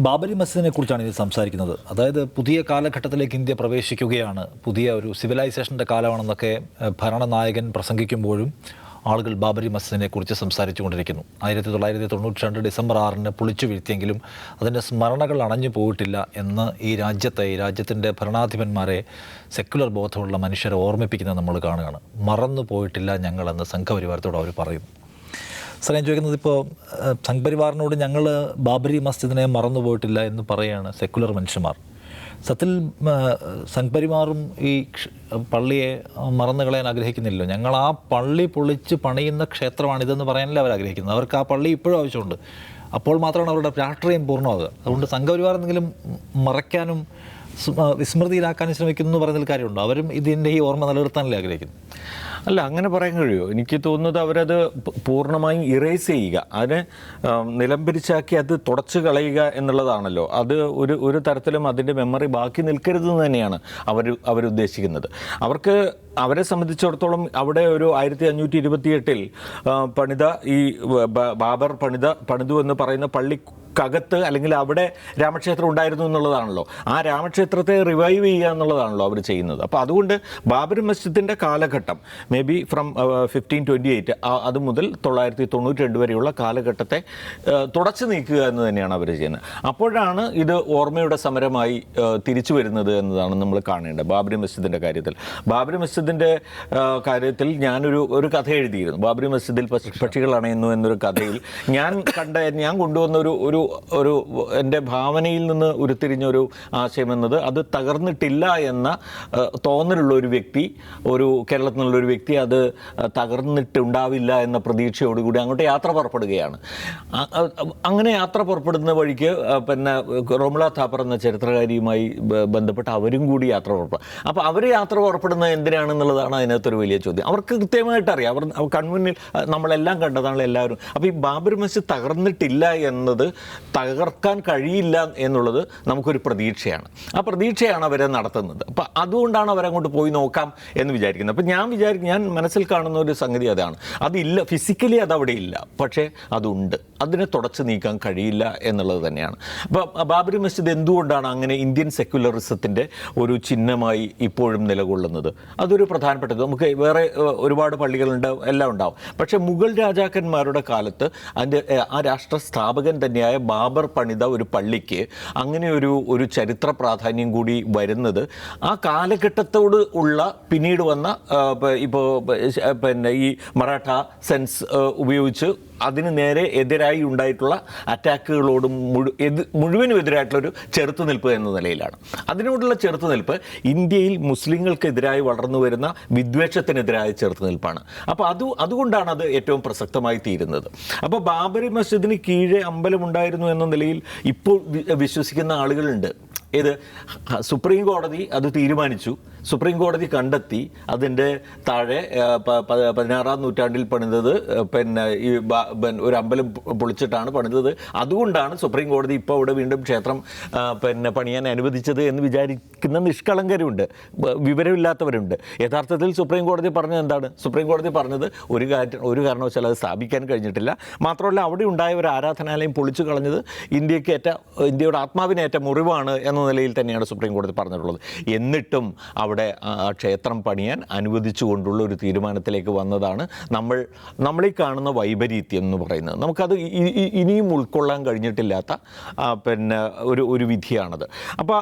ബാബരി മസ്ജിദിനെ കുറിച്ചാണ് ഇത് സംസാരിക്കുന്നത്. അതായത് പുതിയ കാലഘട്ടത്തിലേക്ക് ഇന്ത്യ പ്രവേശിക്കുകയാണ്, പുതിയ ഒരു സിവിലൈസേഷൻ്റെ കാലമാണെന്നൊക്കെ ഭരണനായകൻ പ്രസംഗിക്കുമ്പോഴും ആളുകൾ ബാബരി മസ്ജിദിനെ കുറിച്ച് സംസാരിച്ചു കൊണ്ടിരിക്കുന്നു. 1992 ഡിസംബർ 6 പൊളിച്ചു വീഴ്ത്തിയെങ്കിലും അതിൻ്റെ സ്മരണകൾ അണഞ്ഞു പോയിട്ടില്ല എന്ന് ഈ രാജ്യത്തിൻ്റെ ഭരണാധിപന്മാരെ സെക്കുലർ ബോധമുള്ള മനുഷ്യരെ ഓർമ്മിപ്പിക്കുന്നത് നമ്മൾ കാണുകയാണ്. മറന്നു പോയിട്ടില്ല ഞങ്ങളെന്ന് സംഘപരിവാരത്തോട് അവർ പറയുന്നു. സാർ, ഞാൻ ചോദിക്കുന്നത്, ഇപ്പോൾ സംഘപരിവാറിനോട് ഞങ്ങൾ ബാബരി മസ്ജിദിനെ മറന്നുപോയിട്ടില്ല എന്ന് പറയുകയാണ് സെക്കുലർ മനുഷ്യന്മാർ. സത്യത്തിൽ സംഘപരിവാറും ഈ പള്ളിയെ മറന്നു കളയാൻ ആഗ്രഹിക്കുന്നില്ലല്ലോ. ഞങ്ങൾ ആ പള്ളി പൊളിച്ച് പണിയുന്ന ക്ഷേത്രമാണിതെന്ന് പറയാനല്ലേ അവർ ആഗ്രഹിക്കുന്നത്. അവർക്ക് ആ പള്ളി ഇപ്പോഴും ആവശ്യമുണ്ട്. അപ്പോൾ മാത്രമാണ് അവരുടെ രാഷ്ട്രീയം പൂർണ്ണമാകുക. അതുകൊണ്ട് സംഘപരിവാർ എന്തെങ്കിലും മറയ്ക്കാനും വിസ്മൃതിയിലാക്കാനും ശ്രമിക്കുന്നു എന്ന് പറയുന്നതിൽ കാര്യമുണ്ടോ? അവരും ഇതിൻ്റെ ഈ ഓർമ്മ നിലനിർത്താനല്ലേ ആഗ്രഹിക്കുന്നു? അല്ല, അങ്ങനെ പറയാൻ കഴിയുമോ? എനിക്ക് തോന്നുന്നത് അവരത് പൂർണ്ണമായും ഇറേസ് ചെയ്യുക, അതിനെ നിലംപരിച്ചാക്കി അത് തുടച്ചു കളയുക എന്നുള്ളതാണല്ലോ. അത് ഒരു തരത്തിലും അതിൻ്റെ മെമ്മറി ബാക്കി നിൽക്കരുതെന്ന് തന്നെയാണ് അവരുദ്ദേശിക്കുന്നത്. അവരെ സംബന്ധിച്ചിടത്തോളം അവിടെ ഒരു 1528 പണിത ഈ ബാബർ പണിതു എന്ന് പറയുന്ന പള്ളിക്കകത്ത് അല്ലെങ്കിൽ അവിടെ രാമക്ഷേത്രം ഉണ്ടായിരുന്നു എന്നുള്ളതാണല്ലോ. ആ രാമക്ഷേത്രത്തെ റിവൈവ് ചെയ്യുക എന്നുള്ളതാണല്ലോ അവർ ചെയ്യുന്നത്. അപ്പോൾ അതുകൊണ്ട് ബാബരി മസ്ജിദിൻ്റെ കാലഘട്ടം മേ ബി ഫ്രം 1528 അത് മുതൽ 992 വരെയുള്ള കാലഘട്ടത്തെ തുടച്ചു നീക്കുക എന്ന് തന്നെയാണ് അവർ ചെയ്യുന്നത്. അപ്പോഴാണ് ഇത് ഓർമ്മയുടെ സമരമായി തിരിച്ചു വരുന്നത് എന്നതാണ് നമ്മൾ കാണേണ്ടത്. ബാബരി മസ്ജിദിൻ്റെ കാര്യത്തിൽ ഞാനൊരു കഥ എഴുതിയിരുന്നു. ബാബരി മസ്ജിദിൽ പക്ഷികൾ അണയുന്നു എന്നൊരു കഥയിൽ ഞാൻ കൊണ്ടുവന്ന ഒരു എൻ്റെ ഭാവനയിൽ നിന്ന് ഉരുത്തിരിഞ്ഞൊരു ആശയം എന്നത്, അത് തകർന്നിട്ടില്ല എന്ന തോന്നലുള്ള ഒരു വ്യക്തി, കേരളത്തിൽ നിന്നുള്ളൊരു വ്യക്തി അത് തകർന്നിട്ടുണ്ടാവില്ല എന്ന പ്രതീക്ഷയോടുകൂടി അങ്ങോട്ട് യാത്ര പുറപ്പെടുകയാണ്. അങ്ങനെ യാത്ര പുറപ്പെടുന്ന വഴിക്ക് പിന്നെ റോമിള താപ്പർ എന്ന ചരിത്രകാരിയുമായി ബന്ധപ്പെട്ട് അവരും കൂടി യാത്ര പുറപ്പെടും. അപ്പോൾ അവർ യാത്ര പുറപ്പെടുന്നത് എന്തിനാണെന്നുള്ളതാണ് അതിനകത്തൊരു വലിയ ചോദ്യം. അവർക്ക് കൃത്യമായിട്ട് അറിയാം, അവർ കൺമുന്നിൽ നമ്മളെല്ലാം കണ്ടതാണല്ലോ എല്ലാവരും. അപ്പോൾ ഈ ബാബരി മസ്ജിദ് തകർന്നിട്ടില്ല എന്നത്, തകർക്കാൻ കഴിയില്ല എന്നുള്ളത് നമുക്കൊരു പ്രതീക്ഷയാണ്. ആ പ്രതീക്ഷയാണ് അവരെ നടത്തുന്നത്. അപ്പോൾ അതുകൊണ്ടാണ് അവരങ്ങോട്ട് പോയി നോക്കാം എന്ന് വിചാരിക്കുന്നത്. അപ്പോൾ ഞാൻ മനസ്സിൽ കാണുന്ന ഒരു സംഗതി അതാണ്. അതില്ല, ഫിസിക്കലി അതവിടെ ഇല്ല, പക്ഷേ അതുണ്ട്. അതിനെ തുടച്ചു നീക്കാൻ കഴിയില്ല എന്നുള്ളത് തന്നെയാണ്. അപ്പോൾ ബാബരി മസ്ജിദ് എന്തുകൊണ്ടാണ് അങ്ങനെ ഇന്ത്യൻ സെക്യുലറിസത്തിൻ്റെ ഒരു ചിഹ്നമായി ഇപ്പോഴും നിലകൊള്ളുന്നത്? അതൊരു പ്രധാനപ്പെട്ടത്. നമുക്ക് വേറെ ഒരുപാട് പള്ളികളുണ്ട്, എല്ലാം ഉണ്ടാവും. പക്ഷേ മുഗൾ രാജാക്കന്മാരുടെ കാലത്ത് ആ രാഷ്ട്ര സ്ഥാപകൻ തന്നെയായ ബാബർ പണിത ഒരു പള്ളിക്ക് അങ്ങനെ ഒരു ചരിത്ര പ്രാധാന്യം കൂടി വരുന്നത് ആ കാലഘട്ടത്തോട് ഉള്ള പിന്നീട് വന്ന ഇപ്പോൾ പിന്നെ ഈ മറാഠ സെൻസ് ഉപയോഗിച്ച് അതിന് നേരെ എതിരായി ഉണ്ടായിട്ടുള്ള അറ്റാക്കുകളോടും മുഴുവനും എതിരായിട്ടുള്ളൊരു ചെറുത്തുനിൽപ്പ് എന്ന നിലയിലാണ്. അതിനോടുള്ള ചെറുത്തുനിൽപ്പ് ഇന്ത്യയിൽ മുസ്ലിങ്ങൾക്കെതിരായി വളർന്നു വരുന്ന വിദ്വേഷത്തിനെതിരായ ചെറുത്തുനിൽപ്പാണ്. അപ്പോൾ അതുകൊണ്ടാണ് അത് ഏറ്റവും പ്രസക്തമായി തീരുന്നത്. അപ്പോൾ ബാബരി മസ്ജിദിന് കീഴെ അമ്പലമുണ്ടായിരുന്നു എന്ന നിലയിൽ ഇപ്പോൾ വിശ്വസിക്കുന്ന ആളുകളുണ്ട്. സുപ്രീം കോടതി അത് തീരുമാനിച്ചു. സുപ്രീം കോടതി കണ്ടെത്തി അതിൻ്റെ താഴെ 16-ാം നൂറ്റാണ്ടിൽ പണിതത് പിന്നെ ഈ ഒരു അമ്പലം പൊളിച്ചിട്ടാണ് പണിതത്. അതുകൊണ്ടാണ് സുപ്രീം കോടതി ഇപ്പോൾ അവിടെ വീണ്ടും ക്ഷേത്രം പിന്നെ പണിയാൻ അനുവദിച്ചത് എന്ന് വിചാരിക്കുന്ന നിഷ്കളങ്കരുണ്ട്, വിവരമില്ലാത്തവരുണ്ട്. യഥാർത്ഥത്തിൽ സുപ്രീം കോടതി പറഞ്ഞത് എന്താണ്? സുപ്രീം കോടതി പറഞ്ഞത് ഒരു കാരണവശാലും അത് സ്ഥാപിക്കാൻ കഴിഞ്ഞിട്ടില്ല. മാത്രമല്ല, അവിടെ ഉണ്ടായ ഒരു ആരാധനാലയം പൊളിച്ചു കളഞ്ഞത് ഇന്ത്യയുടെ ആത്മാവിനേറ്റ മുറിവാണ് എന്ന നിലയിൽ തന്നെയാണ് സുപ്രീം കോടതി പറഞ്ഞിട്ടുള്ളത്. എന്നിട്ടും അവിടെ ക്ഷേത്രം പണിയാൻ അനുവദിച്ചുകൊണ്ടുള്ള ഒരു തീരുമാനത്തിലേക്ക് വന്നതാണ് നമ്മളീ കാണുന്ന വൈപരീത്യം എന്ന് പറയുന്നത്. നമുക്കത് ഇനിയും ഉൾക്കൊള്ളാൻ കഴിഞ്ഞിട്ടില്ലാത്ത പിന്നെ ഒരു വിധിയാണത്. അപ്പോൾ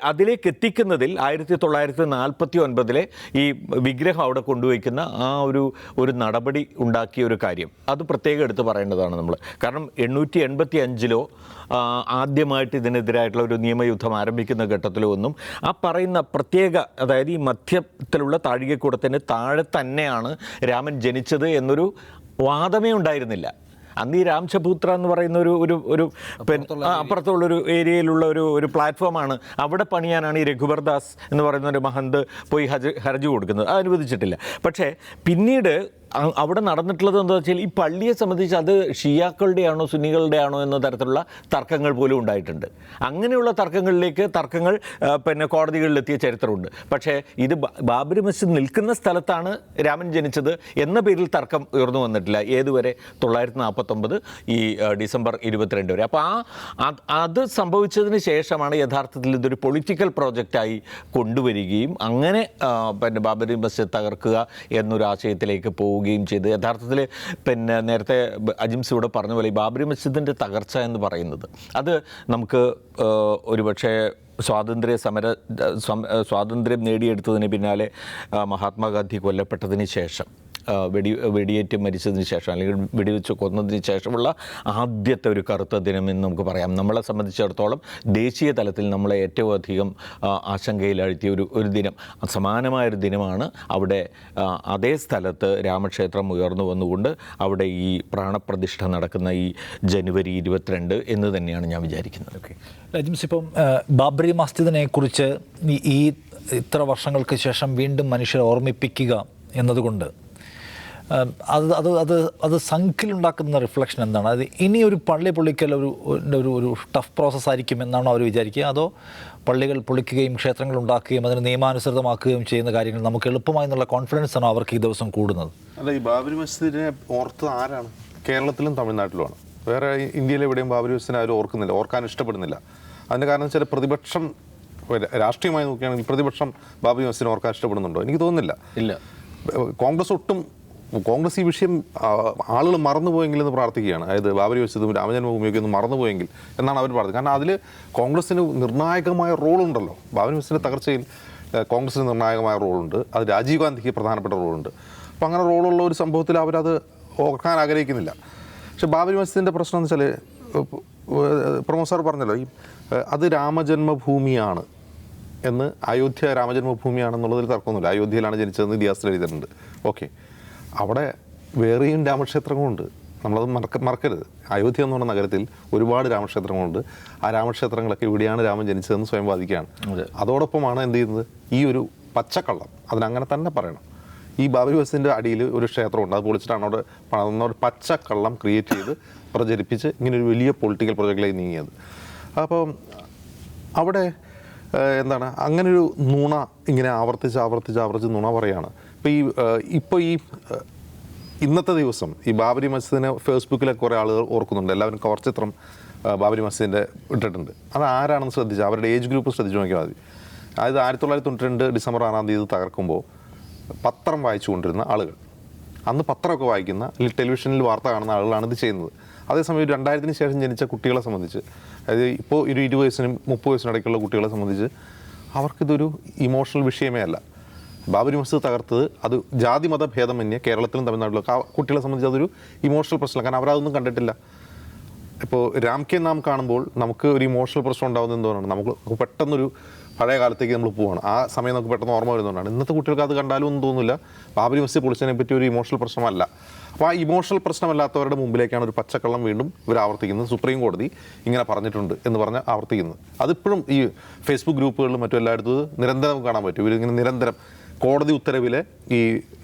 അതിലേക്ക് എത്തിക്കുന്നതിൽ 1949 ഈ വിഗ്രഹം അവിടെ കൊണ്ടുവയ്ക്കുന്ന ആ ഒരു നടപടി ഉണ്ടാക്കിയ ഒരു കാര്യം അത് പ്രത്യേകം എടുത്ത് പറയേണ്ടതാണ് നമ്മൾ. കാരണം 885 ആദ്യമായിട്ട് ഇതിനെതിരായിട്ടുള്ള ഒരു നിയമയുദ്ധം ആരംഭിക്കുന്ന ഘട്ടത്തിലോ ഒന്നും ആ പറയുന്ന പ്രത്യേക, അതായത് ഈ മധ്യത്തിലുള്ള താഴികക്കുടത്തിന് താഴെ തന്നെയാണ് രാമൻ ജനിച്ചത് എന്നൊരു വാദമേ ഉണ്ടായിരുന്നില്ല. അന്ന് ഈ രാംചപൂത്ര എന്ന് പറയുന്ന ഒരു അപ്പുറത്തുള്ളൊരു ഏരിയയിലുള്ള ഒരു പ്ലാറ്റ്ഫോമാണ്. അവിടെ പണിയാനാണ് ഈ രഘുബർദാസ് എന്ന് പറയുന്ന ഒരു മഹന്ത് പോയി ഹർജി കൊടുക്കുന്നത്. അത് അനുവദിച്ചിട്ടില്ല. പക്ഷേ പിന്നീട് അവിടെ നടന്നിട്ടുള്ളത് എന്താ വെച്ചാൽ ഈ പള്ളിയെ സംബന്ധിച്ച് അത് ഷിയാക്കളുടെ ആണോ സുന്നികളുടെ ആണോ എന്ന തരത്തിലുള്ള തർക്കങ്ങൾ പോലും ഉണ്ടായിട്ടുണ്ട്. അങ്ങനെയുള്ള തർക്കങ്ങൾ പിന്നെ കോടതികളിലെത്തിയ ചരിത്രമുണ്ട്. പക്ഷേ ഇത് ബാബരി മസ്ജിദ് നിൽക്കുന്ന സ്ഥലത്താണ് രാമൻ ജനിച്ചത് എന്ന പേരിൽ തർക്കം ഉയർന്നു വന്നിട്ടില്ല ഏതുവരെ 1949 ഈ ഡിസംബർ 22 വരെ. അപ്പോൾ അത് സംഭവിച്ചതിന് ശേഷമാണ് യഥാർത്ഥത്തിൽ ഇതൊരു പൊളിറ്റിക്കൽ പ്രോജക്റ്റായി കൊണ്ടുവരികയും അങ്ങനെ പിന്നെ ബാബരി മസ്ജിദ് തകർക്കുക എന്നൊരു ആശയത്തിലേക്ക് പോവുകയും ചെയ്ത് യഥാർത്ഥത്തിൽ പിന്നെ നേരത്തെ അജിംസ് ഇവിടെ പറഞ്ഞ പോലെ ഈ ബാബരി മസ്ജിദിൻ്റെ തകർച്ച എന്ന് പറയുന്നത് അത് നമുക്ക് ഒരുപക്ഷെ സ്വാതന്ത്ര്യം നേടിയെടുത്തതിന് പിന്നാലെ മഹാത്മാഗാന്ധി കൊല്ലപ്പെട്ടതിന് ശേഷം വെടിയേറ്റ് മരിച്ചതിന് ശേഷം അല്ലെങ്കിൽ വെടിവെച്ച് കൊന്നതിന് ശേഷമുള്ള ആദ്യത്തെ ഒരു കറുത്ത ദിനമെന്ന് നമുക്ക് പറയാം. നമ്മളെ സംബന്ധിച്ചിടത്തോളം ദേശീയ തലത്തിൽ നമ്മളെ ഏറ്റവും അധികം ആശങ്കയിലാഴ്ത്തിയ ഒരു ദിനം, സമാനമായൊരു ദിനമാണ് അവിടെ അതേ സ്ഥലത്ത് രാമക്ഷേത്രം ഉയർന്നു വന്നുകൊണ്ട് അവിടെ ഈ പ്രാണപ്രതിഷ്ഠ നടക്കുന്ന ഈ ജനുവരി 22 എന്ന് തന്നെയാണ് ഞാൻ വിചാരിക്കുന്നത്. ഓക്കെ, അജിംസ്, ഇപ്പം ബാബറി മസ്ജിദിനെ കുറിച്ച് ഈ ഇത്ര വർഷങ്ങൾക്ക് ശേഷം വീണ്ടും മനുഷ്യരെ ഓർമ്മിപ്പിക്കുക എന്നതുകൊണ്ട് അത് സംഖ്യയിലുണ്ടാക്കുന്ന റിഫ്ലക്ഷൻ എന്താണ്? അത് ഇനി ഒരു പള്ളി പൊളിക്കൽ ഒരു ടഫ് പ്രോസസ് ആയിരിക്കും എന്നാണോ അവർ വിചാരിക്കുക? അതോ പള്ളികൾ പൊളിക്കുകയും ക്ഷേത്രങ്ങൾ ഉണ്ടാക്കുകയും അതിന് നിയമാനുസൃതമാക്കുകയും ചെയ്യുന്ന കാര്യങ്ങൾ നമുക്ക് എളുപ്പമായി എന്നുള്ള കോൺഫിഡൻസ് ആണോ അവർക്ക് ഈ ദിവസം കൂടുന്നത്? അല്ല, ഈ ബാബരി മസ്ജിദിനെ ഓർത്തത് ആരാണ്? കേരളത്തിലും തമിഴ്നാട്ടിലുമാണ്. വേറെ ഇന്ത്യയിൽ എവിടെയും ബാബരി മസ്ജിദിനെ ആരും ഓർക്കുന്നില്ല, ഓർക്കാൻ ഇഷ്ടപ്പെടുന്നില്ല. അതിൻ്റെ കാരണം വെച്ചാൽ പ്രതിപക്ഷം രാഷ്ട്രീയമായി നോക്കുകയാണെങ്കിൽ പ്രതിപക്ഷം ബാബരി മസ്ജിദിനെ ഓർക്കാൻ ഇഷ്ടപ്പെടുന്നുണ്ടോ? എനിക്ക് തോന്നുന്നില്ല. ഇല്ല. കോൺഗ്രസ് ഈ വിഷയം ആളുകൾ മറന്നുപോയെങ്കിൽ എന്ന് പ്രാർത്ഥിക്കുകയാണ്. അതായത് ബാബരി മസ്ജിദും രാമജന്മഭൂമിയൊക്കെ ഒന്ന് മറന്നുപോയെങ്കിൽ എന്നാണ് അവർ പ്രാർത്ഥിക്കുന്നത്. കാരണം അതിൽ കോൺഗ്രസിന് നിർണായകമായ റോളുണ്ടല്ലോ. ബാബരി മസ്ജിദിൻ്റെ തകർച്ചയിൽ കോൺഗ്രസിന് നിർണായകമായ റോളുണ്ട്. അത് രാജീവ് ഗാന്ധിക്ക് പ്രധാനപ്പെട്ട റോളുണ്ട്. അപ്പോൾ അങ്ങനെ റോളുള്ള ഒരു സംഭവത്തിൽ അവരത് ഓർക്കാൻ ആഗ്രഹിക്കുന്നില്ല. പക്ഷെ ബാബരി മസ്ജിദിൻ്റെ പ്രശ്നം എന്ന് വെച്ചാൽ പ്രമോദ് സാർ പറഞ്ഞല്ലോ, അത് രാമജന്മഭൂമിയാണ് എന്ന്, അയോധ്യ രാമജന്മഭൂമിയാണെന്നുള്ളതിൽ തർക്കമൊന്നുമില്ല. അയോധ്യയിലാണ് ജനിച്ചതെന്ന് ഇതിഹാസത്തിൽ എഴുതിയിട്ടുണ്ട്. ഓക്കെ, അവിടെ വേറെയും രാമക്ഷേത്രങ്ങളുണ്ട്, നമ്മളത് മറക്കരുത്. അയോധ്യ എന്ന് പറഞ്ഞ നഗരത്തിൽ ഒരുപാട് രാമക്ഷേത്രങ്ങളുണ്ട്. ആ രാമക്ഷേത്രങ്ങളൊക്കെ ഇവിടെയാണ് രാമൻ ജനിച്ചതെന്ന് സ്വയം വാദിക്കുകയാണ്. അതോടൊപ്പമാണ് എന്ത് ചെയ്യുന്നത്, ഈ ഒരു പച്ചക്കള്ളം, അതിനങ്ങനെ തന്നെ പറയണം, ഈ ബാബരി മസ്ജിദിൻ്റെ അടിയിൽ ഒരു ക്ഷേത്രമുണ്ട്, അത് പൊളിച്ചിട്ടാണ് അവിടെ ഒരു പച്ചക്കള്ളം ക്രിയേറ്റ് ചെയ്ത് പ്രചരിപ്പിച്ച് ഇങ്ങനൊരു വലിയ പൊളിറ്റിക്കൽ പ്രൊജക്റ്റിലേക്ക് നീങ്ങിയത്. അപ്പോൾ അവിടെ എന്താണ്, അങ്ങനൊരു നുണ ഇങ്ങനെ ആവർത്തിച്ച് നുണ പറയുകയാണ്. ഇപ്പോൾ ഈ ഇന്നത്തെ ദിവസം ഈ ബാബരി മസ്ജിദിനെ ഫേസ്ബുക്കിലൊക്കെ കുറേ ആളുകൾ ഓർക്കുന്നുണ്ട്. എല്ലാവരും കവർ ചിത്രം ബാബരി മസ്ജിദിൻ്റെ ഇട്ടിട്ടുണ്ട്. അത് ആരാണെന്ന് ശ്രദ്ധിച്ചാൽ അവരുടെ ഏജ് ഗ്രൂപ്പ് ശ്രദ്ധിച്ച് നോക്കിയാൽ മതി. അതായത് 1992 ഡിസംബർ 6-ാം തീയതി തകർക്കുമ്പോൾ പത്രം വായിച്ചുകൊണ്ടിരുന്ന ആളുകൾ, അന്ന് പത്രമൊക്കെ വായിക്കുന്ന അല്ലെങ്കിൽ ടെലിവിഷനിൽ വാർത്ത കാണുന്ന ആളുകളാണ് ഇത് ചെയ്യുന്നത്. അതേസമയം 2000-ന് ശേഷം ജനിച്ച കുട്ടികളെ സംബന്ധിച്ച്, അതായത് ഇപ്പോൾ ഒരു 20 വയസ്സിനും 30 വയസ്സിനിടയ്ക്കുള്ള കുട്ടികളെ സംബന്ധിച്ച് അവർക്കിതൊരു ഇമോഷണൽ വിഷയമേ അല്ല. ബാബരി മസ്ജിദ് തകർത്തത് അത് ജാതി മത ഭേദമന്യേ കേരളത്തിലും തമിഴ്നാട്ടിലൊക്കെ കുട്ടികളെ സംബന്ധിച്ച് അതൊരു ഇമോഷണൽ പ്രശ്നമാണ്. കാരണം അവരതൊന്നും കണ്ടിട്ടില്ല. ഇപ്പോൾ രാം കെ നാം കാണുമ്പോൾ നമുക്ക് ഒരു ഇമോഷണൽ പ്രശ്നം ഉണ്ടാകുന്നത് എന്തുകൊണ്ടാണ്? നമുക്ക് പെട്ടെന്നൊരു പഴയ കാലത്തേക്ക് നമ്മൾ പോവുകയാണ്. ആ സമയം നമുക്ക് പെട്ടെന്ന് ഓർമ്മ വരുന്നതുകൊണ്ടാണ്. ഇന്നത്തെ കുട്ടികൾക്ക് അത് കണ്ടാലും ഒന്നും തോന്നില്ല. ബാബരി മസ്ജിദ് പൊളിച്ചതിനെ പറ്റി ഒരു ഇമോഷണൽ പ്രശ്നമല്ല. അപ്പോൾ ആ ഇമോഷണൽ പ്രശ്നമല്ലാത്തവരുടെ മുമ്പിലേക്കാണ് ഒരു പച്ചക്കള്ളം വീണ്ടും ഇവർ ആവർത്തിക്കുന്നത്. സുപ്രീം കോടതി ഇങ്ങനെ പറഞ്ഞിട്ടുണ്ട് എന്ന് പറഞ്ഞ് ആവർത്തിക്കുന്നത്. അതിപ്പോഴും ഈ ഫേസ്ബുക്ക് ഗ്രൂപ്പുകളിലും മറ്റും എല്ലായിടത്തും നിരന്തരം കാണാൻ പറ്റും. ഇവരിങ്ങനെ നിരന്തരം കോടതി ഉത്തരവിലെ ഈ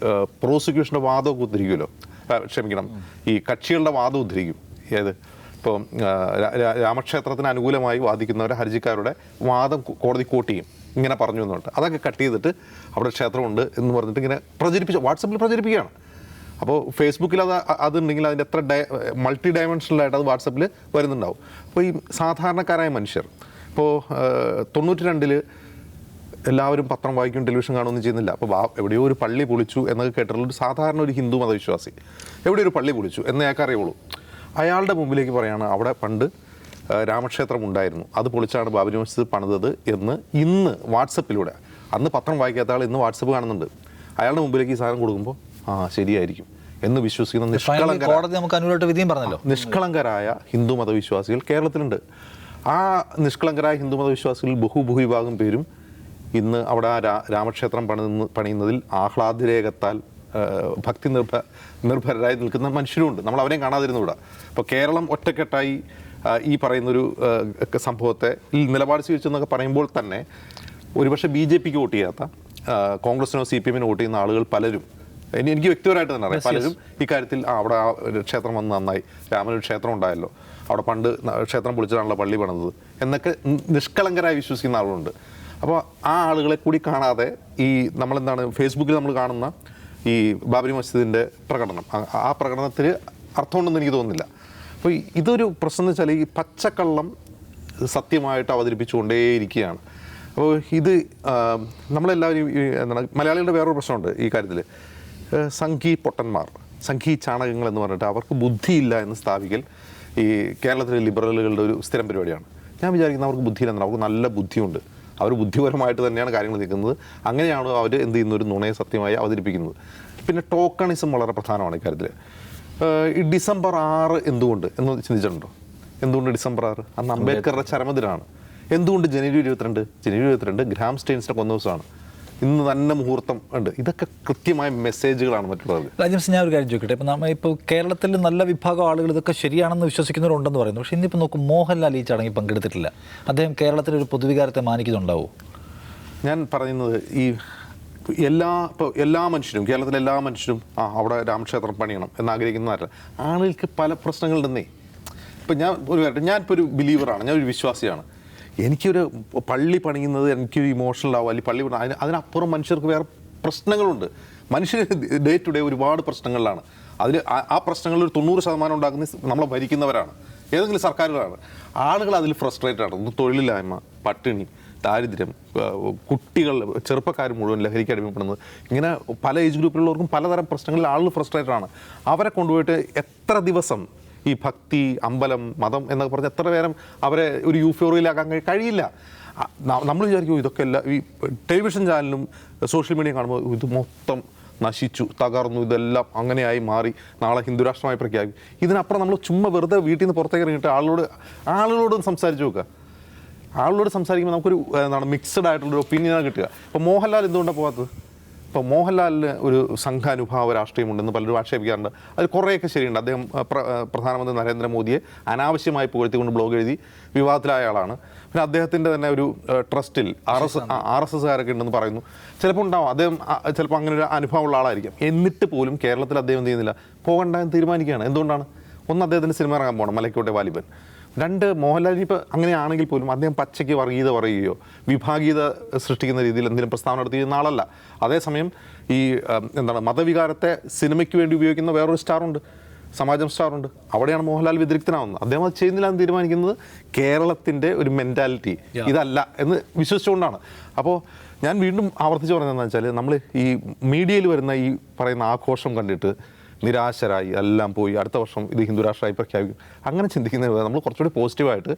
പ്രോസിക്യൂഷൻ്റെ വാദമൊക്കെ ഉദ്ധരിക്കുമല്ലോ, ഈ കക്ഷികളുടെ വാദം ഉദ്ധരിക്കും. ഏത് ഇപ്പോൾ രാമക്ഷേത്രത്തിന് അനുകൂലമായി വാദിക്കുന്നവരെ ഹർജിക്കാരുടെ വാദം കോടതി കോട്ട് ചെയ്യും, ഇങ്ങനെ പറഞ്ഞു എന്നുണ്ട്. അതൊക്കെ കട്ട് ചെയ്തിട്ട് അവിടെ ക്ഷേത്രമുണ്ട് എന്ന് പറഞ്ഞിട്ട് ഇങ്ങനെ വാട്സപ്പിൽ പ്രചരിപ്പിക്കുകയാണ്. അപ്പോൾ ഫേസ്ബുക്കിൽ അതുണ്ടെങ്കിൽ അതിൻ്റെ എത്ര മൾട്ടി ഡയമെൻഷനലായിട്ട് അത് വാട്സപ്പിൽ വരുന്നുണ്ടാവും. അപ്പോൾ ഈ സാധാരണക്കാരായ മനുഷ്യർ ഇപ്പോൾ 92-ൽ എല്ലാവരും പത്രം വായിക്കും, ടെലിവിഷൻ കാണുകയൊന്നും ചെയ്യുന്നില്ല. അപ്പോൾ എവിടെയോ ഒരു പള്ളി പൊളിച്ചു എന്നൊക്കെ കേട്ടിട്ടുള്ള ഒരു സാധാരണ ഒരു ഹിന്ദു മതവിശ്വാസി എവിടെയോ ഒരു പള്ളി പൊളിച്ചു എന്ന് അയാൾക്ക് അറിയുള്ളൂ. അയാളുടെ മുമ്പിലേക്ക് പറയുകയാണ് അവിടെ പണ്ട് രാമക്ഷേത്രം ഉണ്ടായിരുന്നു, അത് പൊളിച്ചാണ് ബാബരി മസ്ജിദ് പണിതത് എന്ന് ഇന്ന് വാട്സപ്പിലൂടെ, അന്ന് പത്രം വായിക്കാത്ത ആൾ ഇന്ന് വാട്സപ്പ് കാണുന്നുണ്ട്. അയാളുടെ മുമ്പിലേക്ക് ഈ സാധനം കൊടുക്കുമ്പോൾ ശരിയായിരിക്കും എന്ന് വിശ്വസിക്കുന്ന നിഷ്കളങ്കരായ ഹിന്ദു മതവിശ്വാസികൾ കേരളത്തിലുണ്ട്. ആ നിഷ്കളങ്കരായ ഹിന്ദു മതവിശ്വാസികളിൽ ബഹുഭൂരിഭാഗം പേരും ഇന്ന് അവിടെ ആ രാമക്ഷേത്രം പണിയുന്നതിൽ ആഹ്ലാദരേഖത്താൽ ഭക്തി നിർഭരരായി നിൽക്കുന്ന മനുഷ്യരുമുണ്ട്. നമ്മൾ അവരെയും കാണാതിരുന്നുകൂടാ. അപ്പോൾ കേരളം ഒറ്റക്കെട്ടായി ഈ പറയുന്നൊരു സംഭവത്തെ നിലപാട് സ്വീകരിച്ചെന്നൊക്കെ പറയുമ്പോൾ തന്നെ ഒരുപക്ഷെ BJPക്ക് വോട്ട് ചെയ്യാത്ത, കോൺഗ്രസിനോ CPM-നോ വോട്ട് ചെയ്യുന്ന ആളുകൾ പലരും എനിക്ക് വ്യക്തിപരമായിട്ട് തന്നെ അറിയാം. പലരും ഇക്കാര്യത്തിൽ അവിടെ ആ ഒരു ക്ഷേത്രം വന്ന് നന്നായി, രാമനൊരു ക്ഷേത്രം ഉണ്ടായല്ലോ, അവിടെ പണ്ട് ക്ഷേത്രം പൊളിച്ചിട്ടാണല്ലോ പള്ളി പണിതത് എന്നൊക്കെ നിഷ്കളങ്കരായി വിശ്വസിക്കുന്ന ആളുകളുണ്ട്. അപ്പോൾ ആ ആളുകളെ കൂടി കാണാതെ ഈ നമ്മളെന്താണ് ഫേസ്ബുക്കിൽ നമ്മൾ കാണുന്ന ഈ ബാബരി മസ്ജിദിൻ്റെ പ്രകടനം, ആ പ്രകടനത്തിൽ അർത്ഥമുണ്ടെന്ന് എനിക്ക് തോന്നുന്നില്ല. അപ്പോൾ ഇതൊരു പ്രശ്നം എന്ന് വെച്ചാൽ ഈ പച്ചക്കള്ളം സത്യമായിട്ട് അവതരിപ്പിച്ചുകൊണ്ടേയിരിക്കുകയാണ്. അപ്പോൾ ഇത് നമ്മളെല്ലാവരും എന്താണ് മലയാളികളുടെ വേറൊരു പ്രശ്നമുണ്ട് ഈ കാര്യത്തിൽ. സംഘി പൊട്ടന്മാർ, സംഘി ചാണകങ്ങൾ എന്ന് പറഞ്ഞിട്ട് അവർക്ക് ബുദ്ധിയില്ല എന്ന് സ്ഥാപിക്കൽ ഈ കേരളത്തിലെ ലിബറലുകളുടെ ഒരു സ്ഥിരം പരിപാടിയാണ്. ഞാൻ വിചാരിക്കുന്നത് അവർക്ക് ബുദ്ധിയില്ലെന്നാണ്, അവർക്ക് നല്ല ബുദ്ധിയുണ്ട്, അവർ ബുദ്ധിപരമായിട്ട് തന്നെയാണ് കാര്യങ്ങൾ നിൽക്കുന്നത്. അങ്ങനെയാണ് അവർ എന്ത് ചെയ്യുന്ന ഒരു നുണയെ സത്യമായി അവതരിപ്പിക്കുന്നത്. പിന്നെ ടോക്കണിസം വളരെ പ്രധാനമാണ് ഇക്കാര്യത്തിൽ. ഈ December 6 എന്തുകൊണ്ട് എന്ന് ചിന്തിച്ചിട്ടുണ്ടോ? എന്തുകൊണ്ട് December 6? അന്ന് അംബേദ്കറുടെ ചരമദിനമാണ്. എന്തുകൊണ്ട് January 22? January 22 ഗ്രാം സ്റ്റെയിൻസിൻ്റെ കൊന്ന ദിവസമാണ്. ഇന്ന് തന്നെ മുഹൂർത്തം ഉണ്ട്. ഇതൊക്കെ കൃത്യമായ മെസ്സേജുകളാണ് മറ്റുള്ളവർക്ക്. രാജംസ്, ഞാൻ ഒരു കാര്യം ചോദിക്കട്ടെ. ഇപ്പം നമ്മൾ ഇപ്പോൾ കേരളത്തിൽ നല്ല വിഭാഗം ആളുകൾ ഇതൊക്കെ ശരിയാണെന്ന് വിശ്വസിക്കുന്നവരുണ്ടെന്ന് പറയുന്നു. പക്ഷേ ഇന്നിപ്പോൾ നോക്കും, മോഹൻലാൽ ഈ ചടങ്ങിൽ പങ്കെടുത്തിട്ടില്ല. അദ്ദേഹം കേരളത്തിലൊരു പൊതുവികാരത്തെ മാനിക്കുന്നുണ്ടാവോ? ഞാൻ പറയുന്നത് ഈ എല്ലാ മനുഷ്യരും, കേരളത്തിലെ എല്ലാ മനുഷ്യരും അവിടെ രാമക്ഷേത്രം പണിയണം എന്നാഗ്രഹിക്കുന്നതല്ല. ആളുകൾക്ക് പല പ്രശ്നങ്ങളുണ്ടെന്നേ. ഇപ്പം ഞാനിപ്പോൾ ഒരു ബിലീവറാണ്, ഞാനൊരു വിശ്വാസിയാണ്. എനിക്കൊരു പള്ളി പണിയുന്നത് എനിക്കൊരു ഇമോഷണൽ ആവും, അല്ലെങ്കിൽ പള്ളി അതിനപ്പുറം മനുഷ്യർക്ക് വേറെ പ്രശ്നങ്ങളുണ്ട്. മനുഷ്യർ ഡേ ടു ഡേ ഒരുപാട് പ്രശ്നങ്ങളിലാണ്. അതിൽ ആ പ്രശ്നങ്ങളിൽ ഒരു 90% ഉണ്ടാക്കുന്ന നമ്മളെ ഭരിക്കുന്നവരാണ്, ഏതെങ്കിലും സർക്കാരുകളാണ്. ആളുകൾ അതിൽ ഫ്രസ്ട്രേറ്റഡ് ആണ്. ഒന്ന് തൊഴിലില്ലായ്മ, പട്ടിണി, ദാരിദ്ര്യം, കുട്ടികൾ, ചെറുപ്പക്കാർ മുഴുവൻ ലഹരിക്ക് അടിമപ്പെടുന്നത്, ഇങ്ങനെ പല ഏജ് ഗ്രൂപ്പിലുള്ളവർക്കും പലതരം പ്രശ്നങ്ങളിൽ ആളുകൾ ഫ്രസ്ട്രേറ്റഡ് ആണ്. അവരെ കൊണ്ടുപോയിട്ട് എത്ര ദിവസം ഈ ഭക്തി, അമ്പലം, മതം എന്നൊക്കെ പറഞ്ഞ് എത്ര നേരം അവരെ ഒരു യൂഫോറിയയിലാക്കാൻ കഴിയില്ല. നമ്മൾ വിചാരിക്കും ഇതൊക്കെ എല്ലാം ഈ ടെലിവിഷൻ ചാനലും സോഷ്യൽ മീഡിയയും കാണുമ്പോൾ ഇത് മൊത്തം നശിച്ചു, തകർന്നു, ഇതെല്ലാം അങ്ങനെയായി മാറി, നാളെ ഹിന്ദുരാഷ്ട്രമായി പ്രഖ്യാപിക്കും. ഇതിനപ്പുറം നമ്മൾ ചുമ്മാ വെറുതെ വീട്ടിൽ നിന്ന് പുറത്തേക്ക് ഇറങ്ങിയിട്ട് ആളുകളോട് സംസാരിച്ച് നോക്കുക. ആളുകളോട് സംസാരിക്കുമ്പോൾ നമുക്കൊരു മിക്സഡ് ആയിട്ടുള്ളൊരു ഒപ്പീനിയനാണ് കിട്ടുക. ഇപ്പോൾ മോഹൻലാൽ എന്തുകൊണ്ടാണ് പോകാത്തത്? ഇപ്പോൾ മോഹൻലാലിന് ഒരു സംഘാനുഭാവ രാഷ്ട്രീയമുണ്ടെന്ന് പലരും ആക്ഷേപിക്കാറുണ്ട്. അത് കുറേയൊക്കെ ശരിയുണ്ട്. അദ്ദേഹം പ്രധാനമന്ത്രി നരേന്ദ്രമോദിയെ അനാവശ്യമായി പുകഴ്ത്തിക്കൊണ്ട് ബ്ലോഗ് എഴുതി വിവാദത്തിലായ ആളാണ്. പിന്നെ അദ്ദേഹത്തിൻ്റെ തന്നെ ഒരു ട്രസ്റ്റിൽ RSSകാരൊക്കെ ഉണ്ടെന്ന് പറയുന്നു. ചിലപ്പോൾ ഉണ്ടാവും, അദ്ദേഹം ചിലപ്പോൾ അങ്ങനെ ഒരു അനുഭവമുള്ള ആളായിരിക്കും. എന്നിട്ട് പോലും കേരളത്തിൽ അദ്ദേഹം എന്ത് ചെയ്യുന്നില്ല, പോകണ്ട എന്ന് തീരുമാനിക്കുകയാണ്. എന്തുകൊണ്ടാണ്? ഒന്ന്, അദ്ദേഹത്തിന് സിനിമ ഇറങ്ങാൻ പോകണം, മലക്കോട്ടെ വാലിബൻ. 2, മോഹൻലാലിന് ഇപ്പോൾ അങ്ങനെയാണെങ്കിൽ പോലും അദ്ദേഹം പച്ചയ്ക്ക് വർഗീയത പറയുകയോ വിഭാഗീയത സൃഷ്ടിക്കുന്ന രീതിയിൽ എന്തെങ്കിലും പ്രസ്താവന നടത്തിയിരുന്ന ആളല്ല. അതേസമയം ഈ മതവികാരത്തെ സിനിമയ്ക്ക് വേണ്ടി ഉപയോഗിക്കുന്ന വേറൊരു സ്റ്റാറുണ്ട്, സമാജം സ്റ്റാറുണ്ട്. അവിടെയാണ് മോഹൻലാൽ വ്യതിരിക്തനാവുന്നത്. അദ്ദേഹം അത് ചെയ്യുന്നില്ല എന്ന് തീരുമാനിക്കുന്നത് കേരളത്തിൻ്റെ ഒരു മെൻറ്റാലിറ്റി ഇതല്ല എന്ന് വിശ്വസിച്ചുകൊണ്ടാണ്. അപ്പോൾ ഞാൻ വീണ്ടും ആവർത്തിച്ച് പറഞ്ഞതെന്ന് വെച്ചാൽ, നമ്മൾ ഈ മീഡിയയിൽ വരുന്ന ഈ പറയുന്ന ആഘോഷം കണ്ടിട്ട് നിരാശരായി എല്ലാം പോയി അടുത്ത വർഷം ഇത് ഹിന്ദുരാഷ്ട്രമായി പ്രഖ്യാപിക്കും, അങ്ങനെ ചിന്തിക്കുന്നത് നമ്മൾ കുറച്ചുകൂടി പോസിറ്റീവായിട്ട്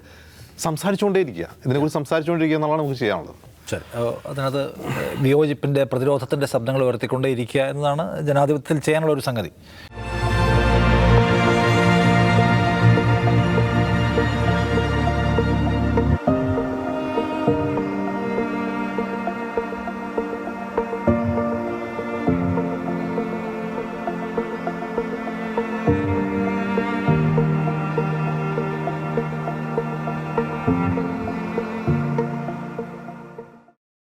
സംസാരിച്ചുകൊണ്ടേയിരിക്കുക, ഇതിനെക്കുറിച്ച് സംസാരിച്ചുകൊണ്ടിരിക്കുക എന്നുള്ളതാണ് നമുക്ക് ചെയ്യാനുള്ളത്. ശരി, അതിനകത്ത് വിയോജിപ്പിൻ്റെ, പ്രതിരോധത്തിൻ്റെ ശബ്ദങ്ങൾ ഉയർത്തിക്കൊണ്ടേയിരിക്കുക എന്നതാണ് ജനാധിപത്യത്തിൽ ചെയ്യാനുള്ള ഒരു സംഗതി.